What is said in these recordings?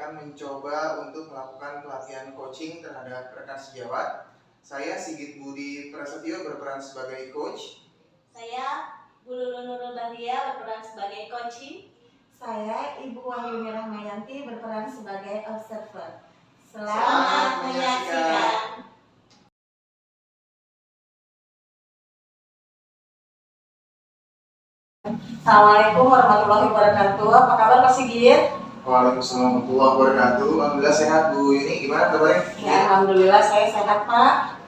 akan mencoba untuk melakukan pelatihan coaching terhadap rekan sejawat. Saya Sigit Budi Prasetyo berperan sebagai coach. Saya Bu Lulu Nurul Bahria berperan sebagai coaching. Saya Ibu Wahyuni Rahmayanti berperan sebagai observer. Selamat menyaksikan. Assalamualaikum warahmatullahi wabarakatuh. Apa kabar Pak Sigit? Waalaikumsalam warahmatullahi wabarakatuh. Alhamdulillah sehat Bu Yuni. Gimana kabarnya? Ya, alhamdulillah saya sehat Pak.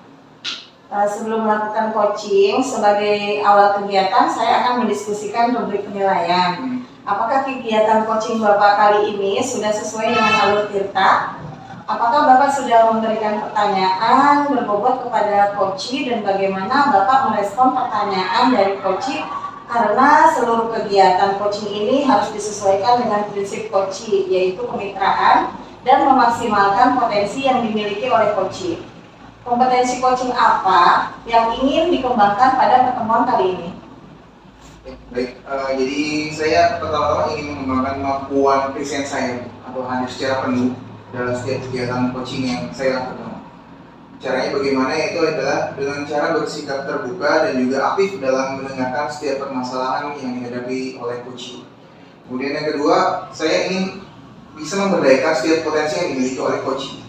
Sebelum melakukan coaching sebagai awal kegiatan, saya akan mendiskusikan rubrik penilaian. Apakah kegiatan coaching Bapak kali ini sudah sesuai dengan alur tirta? Apakah Bapak sudah memberikan pertanyaan berbobot kepada coachee dan bagaimana Bapak merespon pertanyaan dari coachee? Karena seluruh kegiatan coaching ini harus disesuaikan dengan prinsip coachee, yaitu kemitraan dan memaksimalkan potensi yang dimiliki oleh coachee. Kompetensi coaching apa yang ingin dikembangkan pada pertemuan kali ini? Baik, jadi saya pertama-tama ingin mengembangkan kemampuan present saya atau hadir secara penuh dalam setiap kegiatan coaching yang saya lakukan. Caranya bagaimana, yaitu adalah dengan cara bersikap terbuka dan juga aktif dalam mendengarkan setiap permasalahan yang dihadapi oleh coachee. Kemudian yang kedua, saya ingin bisa memberdayakan setiap potensi yang dimiliki oleh coachee,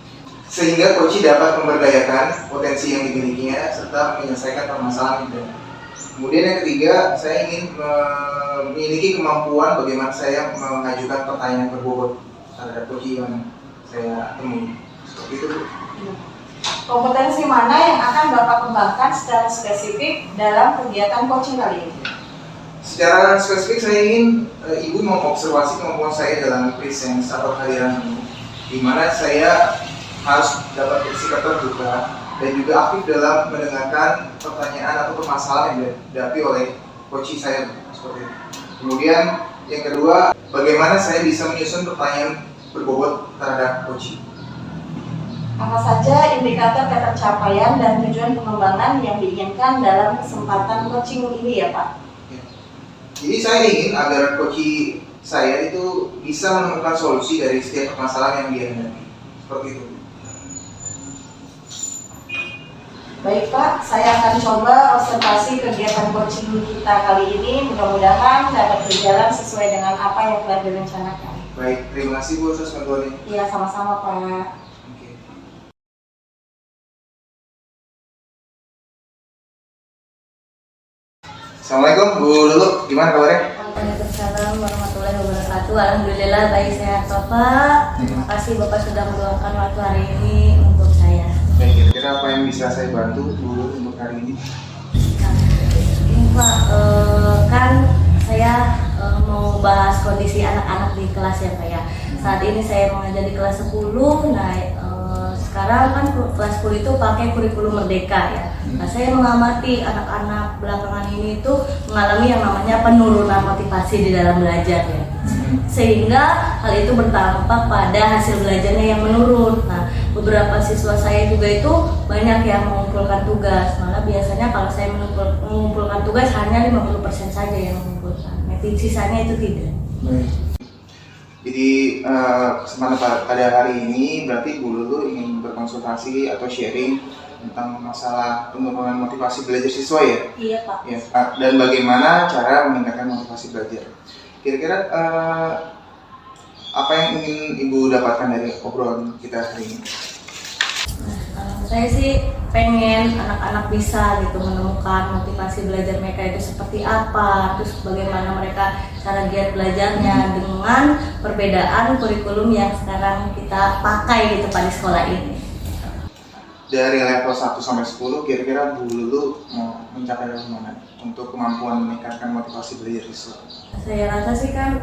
sehingga coachee dapat memberdayakan potensi yang dimilikinya serta menyelesaikan permasalahan itu. Kemudian yang ketiga, saya ingin memiliki kemampuan bagaimana saya mengajukan pertanyaan berbobot terhadap coachee yang saya temui. Seperti itu. Kompetensi mana yang akan Bapak kembangkan secara spesifik dalam kegiatan coaching kali ini? Secara spesifik saya ingin Ibu mengobservasi kemampuan saya dalam presence atau kehadiran ini, di mana saya harus dapat bersikap terbuka dan juga aktif dalam mendengarkan pertanyaan atau permasalahan yang dihadapi oleh coachee saya, seperti itu. Kemudian yang kedua, bagaimana saya bisa menyusun pertanyaan berbobot terhadap coachee. Apa saja indikator ketercapaian dan tujuan pengembangan yang diinginkan dalam kesempatan coaching ini ya Pak? Ya. Jadi saya ingin agar coachee saya itu bisa menemukan solusi dari setiap permasalahan yang dia hadapi. Seperti itu. Baik Pak, saya akan coba observasi kegiatan coaching kita kali ini. Mudah-mudahan dapat berjalan sesuai dengan apa yang telah direncanakan. Baik, terima kasih Bu atas bantuannya. Iya, sama-sama Pak. Assalamualaikum Bu Lulu, gimana kabarnya? Waalaikumsalam warahmatullahi wabarakatuh. Alhamdulillah baik sehat Bapak. Terima kasih Bapak sudah meluangkan waktu hari ini untuk saya. Baik, kira-kira apa yang bisa saya bantu Bu Lulu untuk hari ini? Nah, ini Pak, kan saya mau bahas kondisi anak-anak di kelas ya Pak ya. Saat ini saya mengajar di kelas 10. Nah, sekarang kan kelas 10 itu pakai kurikulum merdeka ya. Nah, saya mengamati anak-anak belakangan ini itu mengalami yang namanya penurunan motivasi di dalam belajar ya. Sehingga hal itu berdampak pada hasil belajarnya yang menurun. Nah, beberapa siswa saya juga itu banyak yang mengumpulkan tugas. Malah biasanya kalau saya mengumpulkan tugas hanya 50% saja yang mengumpulkan. Sisanya itu tidak. Jadi kesempatan pada hari ini berarti Bu Lulu ingin berkonsultasi atau sharing tentang masalah penurunan motivasi belajar siswa ya? Iya Pak. Ya, dan bagaimana cara meningkatkan motivasi belajar. Kira-kira apa yang ingin Ibu dapatkan dari obrolan kita hari ini? Saya sih pengen anak-anak bisa gitu menemukan motivasi belajar mereka itu seperti apa, terus bagaimana mereka cara giat belajarnya dengan perbedaan kurikulum yang sekarang kita pakai gitu Pak di sekolah ini. Dari level 1 sampai 10 kira-kira Bu Lulu mau mencapai level mana untuk kemampuan meningkatkan motivasi belajar siswa? Saya rasa sih kan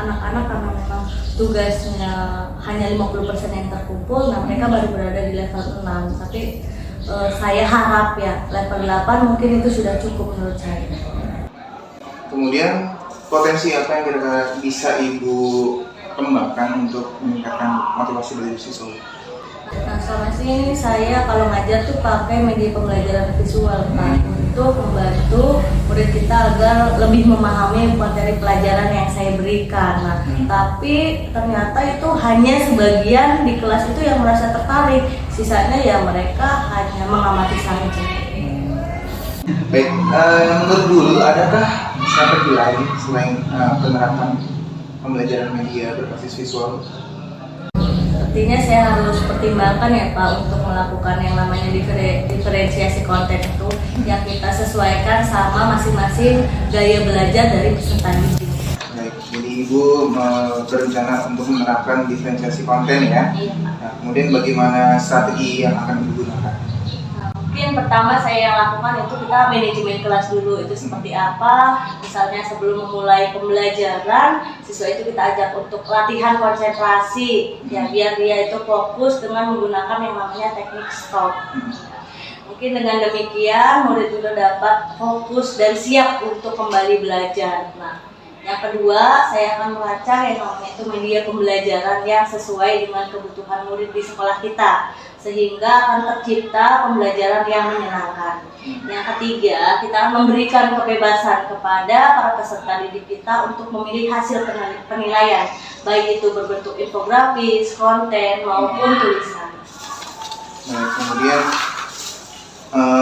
anak-anak karena memang tugasnya hanya 50% yang terkumpul, nah mereka baru berada di level 6. Tapi saya harap ya level 8 mungkin itu sudah cukup menurut saya. Kemudian potensi apa yang kira-kira bisa Ibu kembangkan untuk meningkatkan motivasi belajar siswa? Nah, sama sih ini saya kalau ngajar tuh pakai media pembelajaran visual Pak untuk membantu murid kita agar lebih memahami materi pelajaran yang saya berikan. Nah, tapi ternyata itu hanya sebagian di kelas itu yang merasa tertarik, sisanya ya mereka hanya mengamati saja. Baik, menurut Guru, adakah strategi lain selain penerapan pembelajaran media berbasis visual? Sepertinya saya harus pertimbangkan ya Pak untuk melakukan yang namanya diferensiasi konten itu yang kita sesuaikan sama masing-masing gaya belajar dari peserta didik. Baik, jadi Ibu berencana untuk menerapkan diferensiasi konten ya. Iya Pak. Nah, kemudian bagaimana strategi yang akan digunakan? Mungkin pertama saya lakukan itu kita manajemen kelas dulu, itu seperti apa. Misalnya sebelum memulai pembelajaran, siswa itu kita ajak untuk latihan konsentrasi ya, biar dia itu fokus dengan menggunakan yang namanya teknik stop. Mungkin dengan demikian murid juga dapat fokus dan siap untuk kembali belajar. Nah, yang kedua, saya akan merancang yang namanya itu media pembelajaran yang sesuai dengan kebutuhan murid di sekolah kita, sehingga akan tercipta pembelajaran yang menyenangkan. Yang ketiga, kita akan memberikan kebebasan kepada para peserta didik kita untuk memilih hasil penilaian, baik itu berbentuk infografis, konten, maupun tulisan. Nah, kemudian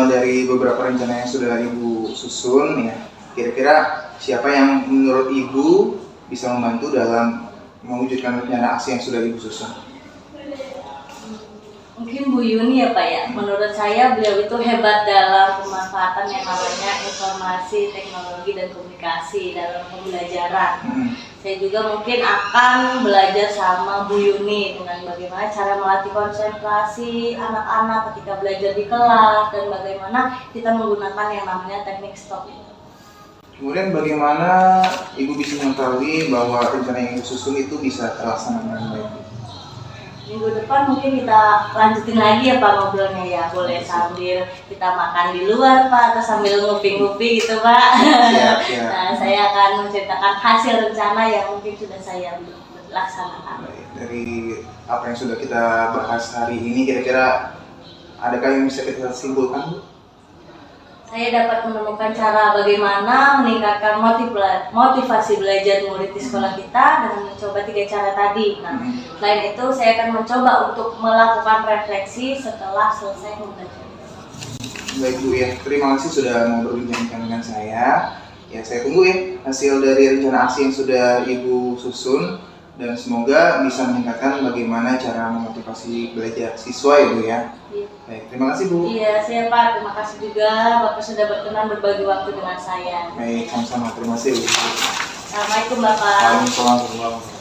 dari beberapa rencana yang sudah Ibu susun ya, kira-kira siapa yang menurut Ibu bisa membantu dalam mewujudkan rencana aksi yang sudah Ibu susun? Mungkin Bu Yuni ya Pak ya, menurut saya beliau itu hebat dalam pemanfaatan yang namanya informasi, teknologi, dan komunikasi dalam pembelajaran. Saya juga mungkin akan belajar sama Bu Yuni dengan bagaimana cara melatih konsentrasi anak-anak ketika belajar di kelas dan bagaimana kita menggunakan yang namanya teknik stop. Kemudian bagaimana Ibu bisa mengetahui bahwa rencana yang Ibu susun itu bisa terlaksana dengan baik? Minggu depan mungkin kita lanjutin lagi ya Pak ngobrolnya ya, boleh sambil kita makan di luar Pak, atau sambil ngopi-ngopi gitu Pak. Siap, siap. Nah, saya akan menceritakan hasil rencana yang mungkin sudah saya laksanakan. Baik, dari apa yang sudah kita bahas hari ini, kira-kira adakah yang bisa kita simpulkan, Bu? Saya dapat menemukan cara bagaimana meningkatkan motivasi belajar murid di sekolah kita dengan mencoba 3 cara tadi. Nah, selain itu saya akan mencoba untuk melakukan refleksi setelah selesai membelajar. Baik Bu ya, terima kasih sudah mau berbincang dengan saya. Ya, saya tunggu ya hasil dari rencana aksi yang sudah Ibu susun, dan semoga bisa meningkatkan bagaimana cara memotivasi belajar siswa ya Bu ya. Iya. Baik, terima kasih Bu. Iya, saya Pak, terima kasih juga Bapak sudah berkenan berbagi waktu dengan saya. Baik, sama-sama, terima kasih Bu. Assalamualaikum Bapak. Waalaikumsalam warahmatullahi wabarakatuh.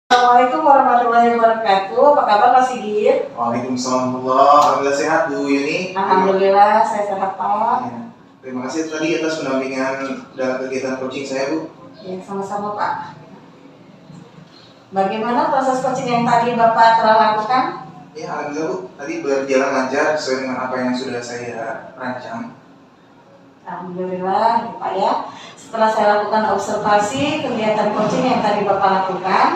Assalamualaikum warahmatullahi wabarakatuh. Apa kabar Pak Sigit? Waalaikumsalam warahmatullahi wabarakatuh. Alhamdulillah sehat Bu Yuni. Alhamdulillah saya sehat Pak. Ya, terima kasih tadi atas pendampingan dalam kegiatan coaching saya Bu. Ya, sama-sama Pak. Bagaimana proses coaching yang tadi Bapak telah lakukan? Ya, alhamdulillah Bu, tadi berjalan lancar sesuai dengan apa yang sudah saya rancang. Alhamdulillah ya Pak ya. Setelah saya lakukan observasi kegiatan coaching yang tadi Bapak lakukan,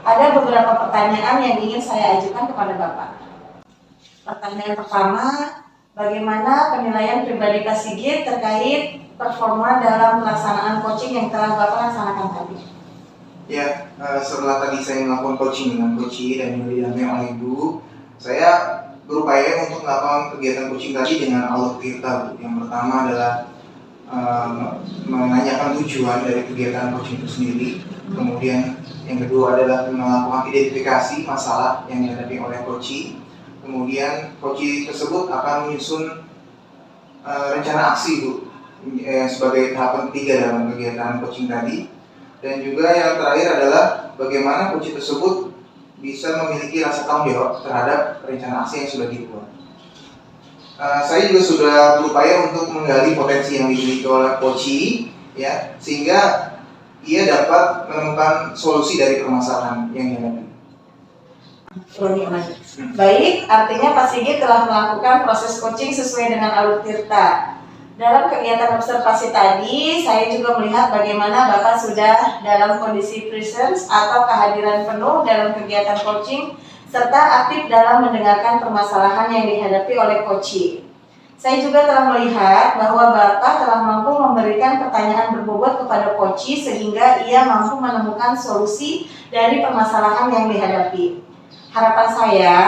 ada beberapa pertanyaan yang ingin saya ajukan kepada Bapak. Pertanyaan pertama, bagaimana penilaian pribadi Pak Sigit terkait performa dalam pelaksanaan coaching yang telah Bapak laksanakan tadi? Ya, setelah tadi saya melakukan coaching dengan Coach dan didampingi oleh Ibu, saya berupaya untuk melakukan kegiatan coaching tadi dengan alur kita Bu. Yang pertama adalah menanyakan tujuan dari kegiatan coaching itu sendiri. Kemudian yang kedua adalah melakukan identifikasi masalah yang dihadapi oleh Coach. Kemudian Coach tersebut akan menyusun rencana aksi Bu, sebagai tahapan ketiga dalam kegiatan coaching tadi. Dan juga yang terakhir adalah bagaimana coach tersebut bisa memiliki rasa tanggung jawab terhadap rencana aksi yang sudah dibuat. Saya juga sudah berupaya untuk menggali potensi yang dimiliki oleh coach ya, sehingga ia dapat menemukan solusi dari permasalahan yang dihadapi. Baik, artinya Pak Sigit telah melakukan proses coaching sesuai dengan alur tirta. Dalam kegiatan observasi tadi, saya juga melihat bagaimana Bapak sudah dalam kondisi presence atau kehadiran penuh dalam kegiatan coaching serta aktif dalam mendengarkan permasalahan yang dihadapi oleh coaching. Saya juga telah melihat bahwa Bapak telah mampu memberikan pertanyaan berbobot kepada coaching sehingga ia mampu menemukan solusi dari permasalahan yang dihadapi. Harapan saya,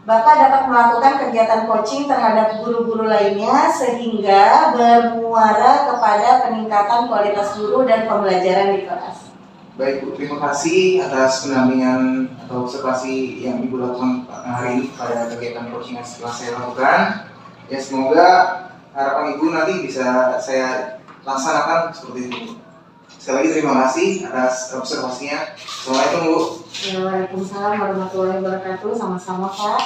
Bapak dapat melakukan kegiatan coaching terhadap guru-guru lainnya sehingga bermuara kepada peningkatan kualitas guru dan pembelajaran di kelas. Baik Bu, terima kasih atas pendampingan atau observasi yang Ibu lakukan hari ini pada kegiatan coaching yang setelah saya lakukan. Ya semoga harapan Ibu nanti bisa saya laksanakan seperti itu. Sekali lagi terima kasih atas observasinya. Assalamualaikum Bu. Waalaikumsalam warahmatullahi wabarakatuh. Sama-sama Pak.